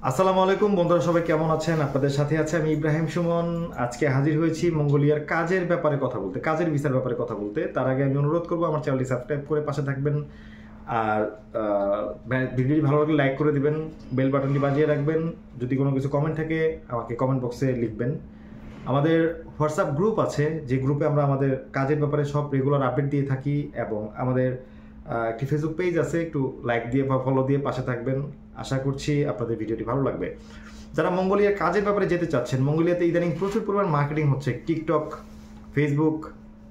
আসসালামু আলাইকুম বন্ধুরা, সবাই কেমন আছেন? আপনাদের সাথে আছে আমি ইব্রাহিম সুমন। আজকে হাজির হয়েছি মঙ্গোলিয়ার কাজের ব্যাপারে কথা বলতে, কাজের ভিসার ব্যাপারে কথা বলতে। তার আগে আমি অনুরোধ করবো আমার চ্যানেলটি সাবস্ক্রাইব করে পাশে থাকবেন। আর ভিডিওটি ভালো লাগলে লাইক করে দিবেন, বেল বাটনটি বাজিয়ে রাখবেন। যদি কোনো কিছু কমেন্ট থাকে আমাকে কমেন্ট বক্সে লিখবেন। আমাদের হোয়াটসঅ্যাপ গ্রুপ আছে, যে গ্রুপে আমরা আমাদের কাজের ব্যাপারে সব রেগুলার আপডেট দিয়ে থাকি, এবং আমাদের একটি ফেসবুক পেজ আছে, একটু লাইক দিয়ে বা ফলো দিয়ে পাশে থাকবেন। আশা করছি আপনাদের ভিডিওটি ভালো লাগবে। যারা মঙ্গোলিয়ার কাজের ব্যাপারে যেতে চাচ্ছেন, মঙ্গোলিয়াতে ইদানিং প্রচুর পরিমাণ মার্কেটিং হচ্ছে। টিকটক, ফেসবুক,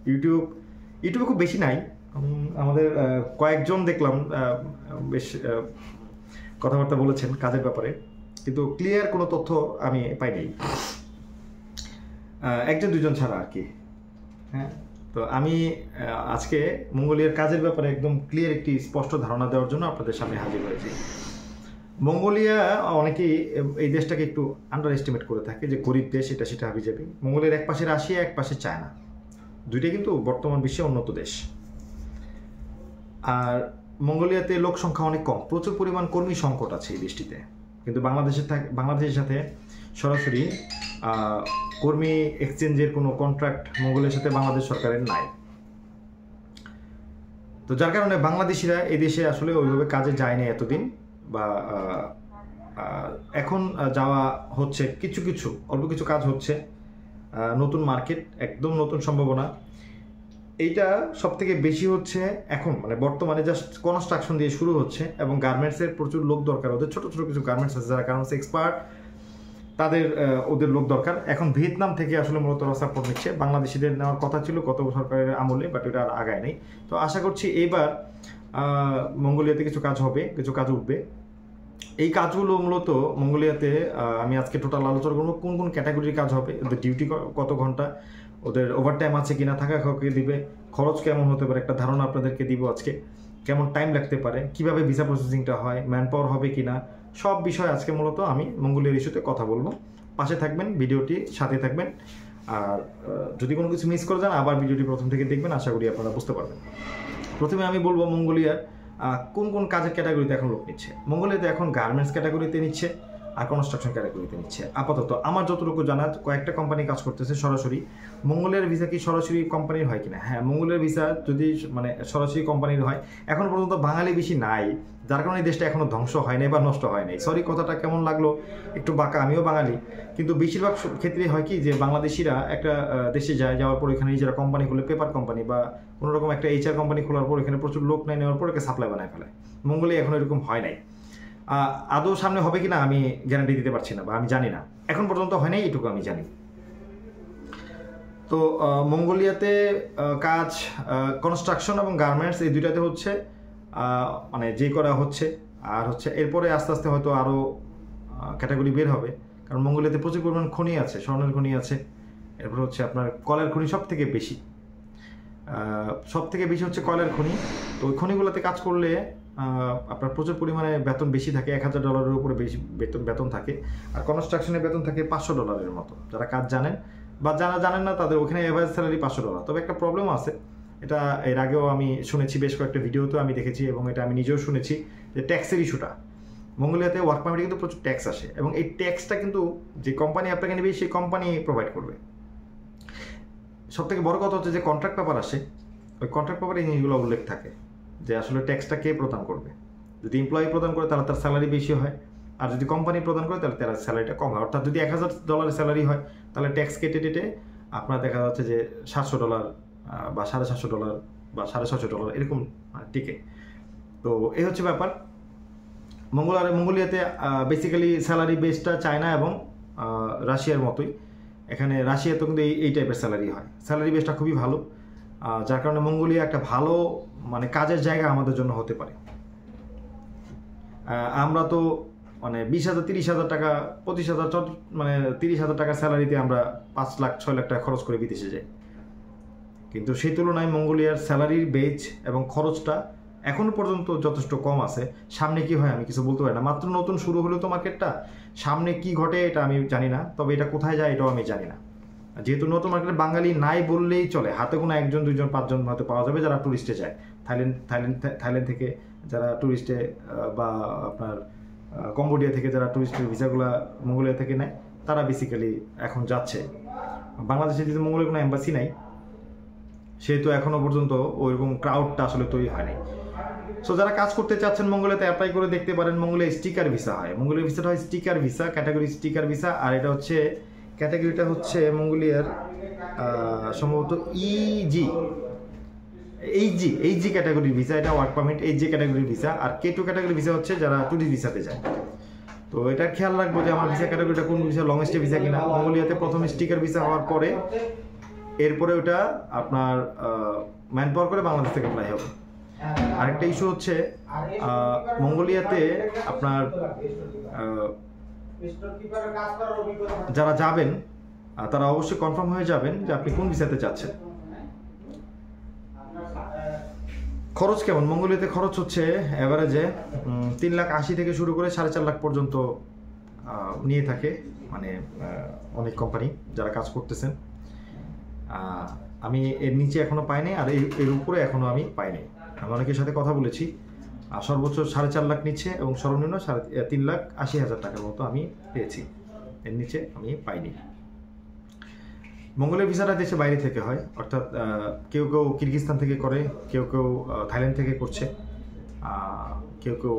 ইউটিউবে খুব বেশি নাই। আমাদের কয়েকজন দেখলাম বেশ কথাবার্তা বলেছেন কাজের ব্যাপারে, কিন্তু ক্লিয়ার কোনো তথ্য আমি পাইনি, একজন দুজন ছাড়া আর কি। হ্যাঁ, তো আমি আজকে মঙ্গোলিয়ার কাজের ব্যাপারে একদম ক্লিয়ার একটি স্পষ্ট ধারণা দেওয়ার জন্য আপনাদের সামনে হাজির হয়েছি। মঙ্গোলিয়া, অনেকেই এই দেশটাকে একটু আন্ডার এস্টিমেট করে থাকে যে গরিব দেশ, এটা সেটা হাবিজাবি। মঙ্গোলিয়ার এক পাশে রাশিয়া, এক পাশে চায়না, দুইটাই কিন্তু বর্তমান বিশ্বে উন্নত দেশ। আর মঙ্গোলিয়াতে লোক সংখ্যা অনেক কম, প্রচুর পরিমাণ কর্মী সংকট আছে এই দেশটিতে। কিন্তু বাংলাদেশের সাথে সরাসরি কর্মী এক্সচেঞ্জের কোনো কন্ট্রাক্ট মঙ্গোলিয়ার সাথে বাংলাদেশ সরকারের নাই। তো যার কারণে বাংলাদেশিরা এই দেশে আসলে ওইভাবে কাজে যায় না এতদিন, বা এখন যাওয়া হচ্ছে কিছু কিছু, অল্প কিছু কাজ হচ্ছে। নতুন মার্কেট, একদম নতুন সম্ভাবনা। এইটা সব থেকে বেশি হচ্ছে এখন, মানে বর্তমানে জাস্ট কনস্ট্রাকশন দিয়ে শুরু হচ্ছে, এবং গার্মেন্টসের প্রচুর লোক দরকার। ওদের ছোটো ছোটো কিছু গার্মেন্টস আছে, যারা গার্মেন্টস এক্সপার্ট, ওদের লোক দরকার। এখন ভিয়েতনাম থেকে আসলে মূলত সাপোর্ট নিচ্ছে। বাংলাদেশিদের নেওয়ার কথা ছিল গত সরকারের আমলে, বাট এটা আর আগায় নেই। তো আশা করছি এইবার মঙ্গোলিয়াতে কিছু কাজ হবে, কিছু কাজ উঠবে। এই কাজগুলো মূলত মঙ্গোলিয়াতে আমি আজকে টোটাল আলোচনা করবো কোন কোন ক্যাটাগরির কাজ হবে, ওদের ডিউটি কত ঘন্টা, ওদের ওভারটাইম আছে কিনা, থাকা খাওয়াকে দিবে, খরচ কেমন হতে পারে একটা ধারণা আপনাদেরকে দিব আজকে, কেমন টাইম লাগতে পারে, কিভাবে ভিসা প্রসেসিংটা হয়, ম্যান পাওয়ার হবে কিনা, সব বিষয় আজকে মূলত আমি মঙ্গোলিয়ার ইস্যুতে কথা বলবো। পাশে থাকবেন, ভিডিওটি সাথে থাকবেন। আর যদি কোনো কিছু মিস করে যান, আবার ভিডিওটি প্রথম থেকে দেখবেন, আশা করি আপনারা বুঝতে পারবেন। প্রথমে আমি বলবো মঙ্গোলিয়ার কোন কোন কাজের ক্যাটাগরিতে এখন লোক নিচ্ছে। মঙ্গোলিয়াতে এখন গার্মেন্টস ক্যাটাগরিতে নিচ্ছে আর কনস্ট্রাকশন ক্যাটাগরিতে নিচ্ছে। আপাতত আমার যতটুকু জানা, কয়েকটা কোম্পানি কাজ করতেছে সরাসরি। মঙ্গোলিয়ার ভিসা কি সরাসরি কোম্পানির হয় কিনা? হ্যাঁ, মঙ্গোলিয়ার ভিসা যদি মানে সরাসরি কোম্পানির হয়, এখন পর্যন্ত বাঙালি বেশি নাই, যার কারণে এই দেশটা এখনো ধ্বংস হয় নাই বা নষ্ট হয় নাই। সরি, কথাটা কেমন লাগলো, একটু বাঁকা, আমিও বাঙালি। কিন্তু বেশিরভাগ ক্ষেত্রে হয় কি, যে বাংলাদেশিরা একটা দেশে যাওয়ার পর এখানে নিজেরা কোম্পানি খুলে, পেপার কোম্পানি বা কোনো রকম একটা HR কোম্পানি খোলার পর এখানে প্রচুর লোক নেওয়ার পর একে সাপ্লাই বানায় ফেলে। মঙ্গোলিয়া এখন এরকম হয় নাই। আদৌ সামনে হবে কিনা আমি গ্যারান্টি দিতে পারছি না, বা আমি জানি না, এখন পর্যন্ত হয় নাই, এটুকু আমি জানি। তো মঙ্গোলিয়াতে কাজ কনস্ট্রাকশন এবং গার্মেন্টস, এই দুইটাতে হচ্ছে, মানে যে করা হচ্ছে। আর হচ্ছে এরপরে আস্তে আস্তে হয়তো আরও ক্যাটাগরি বের হবে, কারণ মঙ্গোলিয়াতে প্রচুর পরিমাণ খনি আছে, স্বর্ণের খনি আছে। এরপর হচ্ছে আপনার কয়লার খনি সব থেকে বেশি হচ্ছে কয়লার খনি। তো ওই খনিগুলোতে কাজ করলে আপনার প্রচুর পরিমাণে বেতন বেশি থাকে, $1000 উপরে বেশি বেতন থাকে। আর কনস্ট্রাকশনের বেতন থাকে $500 মতো। যারা কাজ জানেন বা যারা জানেন না, তাদের ওখানে এভারেজ স্যালারি $500। তবে একটা প্রবলেম আছে, এটা এর আগেও আমি শুনেছি, বেশ কয়েকটা ভিডিওতেও আমি দেখেছি, এবং এটা আমি নিজেও শুনেছি, যে ট্যাক্সের ইস্যুটা। মঙ্গোলিয়াতে ওয়ার্ক পারমিটে কিন্তু প্রচুর ট্যাক্স আসে, এবং এই ট্যাক্সটা কিন্তু যে কোম্পানি আপনাকে নেবে সেই কোম্পানি প্রোভাইড করবে। সব থেকে বড় কথা হচ্ছে যে কন্ট্রাক্ট পেপার আসে, ওই কন্ট্রাক্ট পেপারে এই জিনিসগুলো উল্লেখ থাকে যে আসলে ট্যাক্সটা কে প্রদান করবে। যদি এমপ্লয়ি প্রদান করে তাহলে তার স্যালারি বেশি হয়, আর যদি কোম্পানি প্রদান করে তাহলে তার স্যালারিটা কম হয়। অর্থাৎ যদি $1000 স্যালারি হয়, তাহলে ট্যাক্স কেটে আপনার দেখা যাচ্ছে যে $700 বা $750 বা $650 এরকম টিকে। তো এই হচ্ছে ব্যাপার। মঙ্গোলিয়াতে বেসিক্যালি স্যালারি বেসটা চায়না এবং রাশিয়ার মতোই। এখানে রাশিয়াতে কিন্তু এই টাইপের স্যালারি হয়, স্যালারি বেসটা খুবই ভালো, যার কারণে মঙ্গোলিয়া একটা ভালো মানে কাজের জায়গা আমাদের জন্য হতে পারে। আমরা তো মানে 20,000 30,000 টাকা 25,000 মানে 30,000 টাকা স্যালারিতে আমরা 5 লাখ 6 লাখ টাকা খরচ করে বিদেশে যাই। কিন্তু সেই তুলনায় মঙ্গোলিয়ার স্যালারির বেজ এবং খরচটা এখনো পর্যন্ত যথেষ্ট কম আছে। সামনে কি হয় আমি কিছু বলতে পারি না, মাত্র নতুন শুরু হলো তো মার্কেটটা, সামনে কি ঘটে এটা আমি জানি না, তবে এটা কোথায় যায় এটাও আমি জানি না। যেহেতু নতুন মার্কেটে বাঙালি নাই বললেই চলে, হাতে কোনো 1 2 5 হয়তো পাওয়া যাবে যারা ট্যুরিস্টে যায়। থাইল্যান্ড থেকে যারা ট্যুরিস্টে বা আপনার কম্বোডিয়া থেকে যারা টুরিস্টের ভিসাগুলো মঙ্গোলিয়া থেকে নেয় তারা বেসিক্যালি এখন যাচ্ছে। বাংলাদেশে যেহেতু মঙ্গোলিয়ার কোনো এম্বাসি নাই, সেহেতু এখনও পর্যন্ত ওইরকম ক্রাউডটা আসলে তৈরি হয়নি। সো যারা কাজ করতে চাচ্ছেন মঙ্গোলিয়াতে অ্যাপ্লাই করে দেখতে পারেন। মঙ্গোলিয়া স্টিকার ভিসা হয়, মঙ্গোলিয়া ভিসাটা হয় sticker visa, category sticker visa. আর এটা হচ্ছে ক্যাটাগরিটা হচ্ছে মঙ্গোলিয়ার সম্ভবত এইচজি ক্যাটাগরির ভিসা। এটা ওয়ার্ক পারমিট এইচজি ক্যাটাগরির ভিসা। আর K2 ক্যাটাগরি ভিসা হচ্ছে যারা টুরিস্ট ভিসাতে যায়। তো এটা খেয়াল রাখবো যে আমার ভিসা ক্যাটাগরিটা কোন ভিসা, লং স্টে ভিসা কিনা। মঙ্গোলিয়াতে প্রথমে স্টিকার ভিসা হওয়ার পরে এরপরে ওটা আপনার ম্যান পাওয়ার করে বাংলাদেশ থেকে অ্যাপ্লাই হবে। আরেকটা ইস্যু হচ্ছে মঙ্গোলিয়াতে আপনার যারা যাবেন তারা অবশ্যই কনফার্ম হয়ে যাবেন যে আপনি কোন ভিসাতে যাচ্ছেন। খরচ কেমন? মঙ্গোলিয়াতে খরচ হচ্ছে অ্যাভারেজে 3,80,000 থেকে শুরু করে 4.5 লাখ পর্যন্ত নিয়ে থাকে, মানে অনেক কোম্পানি যারা কাজ করতেছেন। আমি এর নিচে এখনো পাইনি, আর এর উপরে এখনো আমি পাইনি। আমি অনেকের সাথে কথা বলেছি, সর্বোচ্চ 4.5 লাখ নিচ্ছে এবং সর্বনিম্ন 3,80,000 টাকার মতো আমি পেয়েছি। এর নিচে আমি পাইনি। মঙ্গোলিয়া ভিসাটা দেশের বাইরে থেকে হয়, অর্থাৎ কেউ কেউ কিরগিজস্তান থেকে করে, কেউ কেউ থাইল্যান্ড থেকে করছে, কেউ কেউ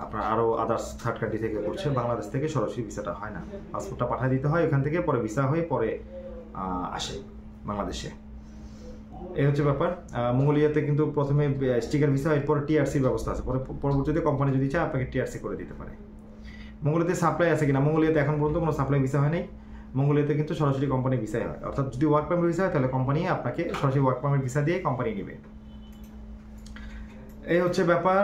আপনার আরও আদার্স থার্ড কান্ট্রি থেকে করছে। বাংলাদেশ থেকে সরাসরি ভিসাটা হয় না, পাসপোর্টটা পাঠিয়ে দিতে হয় ওখান থেকে, পরে ভিসা হয়ে পরে আসে বাংলাদেশে। এই হচ্ছে ব্যাপার। মঙ্গোলিয়াতে কিন্তু প্রথমে স্টিকার ভিসা, এরপরে টিআরসির ব্যবস্থা আছে, পরে পরবর্তীতে কোম্পানি যদি চায় আপনাকে টিআরসি করে দিতে পারে। মঙ্গোলিয়াতে সাপ্লাই আছে কিনা? মঙ্গোলিয়াতে এখন পর্যন্ত কোনো সাপ্লাই ভিসা হয় নাই। মঙ্গোলিয়াতে কিন্তু সরাসরি কোম্পানি ভিসাই হয়, অর্থাৎ যদি ওয়ার্ক পারমিট ভিসা হয় তাহলে কোম্পানি আপনাকে সরাসরি ওয়ার্ক পারমিট ভিসা দিয়ে কোম্পানি নেবে। এই হচ্ছে ব্যাপার।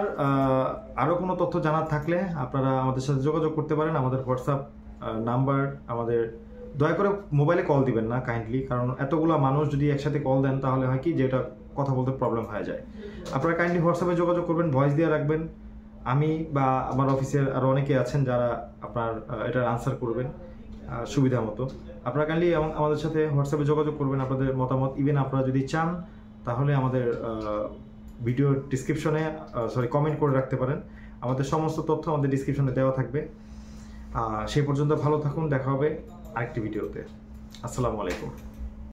আরও কোনো তথ্য জানার থাকলে আপনারা আমাদের সাথে যোগাযোগ করতে পারেন। আমাদের হোয়াটসঅ্যাপ নাম্বার, আমাদের দয়া করে মোবাইলে কল দিবেন না কাইন্ডলি, কারণ এতগুলো মানুষ যদি একসাথে কল দেন তাহলে হয় কি যে এটা কথা বলতে প্রবলেম হয়ে যায়। আপনারা কাইন্ডলি হোয়াটসঅ্যাপে যোগাযোগ করবেন, ভয়েস দিয়ে রাখবেন। আমি বা আমার অফিসের আরও অনেকে আছেন যারা আপনার এটার আনসার করবেন সুবিধা মতো। আপনারা কাইন্ডলি আমাদের সাথে হোয়াটসঅ্যাপে যোগাযোগ করবেন আপনাদের মতামত। ইভেন আপনারা যদি চান তাহলে আমাদের ভিডিও ডিসক্রিপশনে কমেন্ট করে রাখতে পারেন। আমাদের সমস্ত তথ্য আমাদের ডিসক্রিপশনে দেওয়া থাকবে। সেই পর্যন্ত ভালো থাকুন, দেখা হবে আরেকটি ভিডিওতে। আসসালামু আলাইকুম।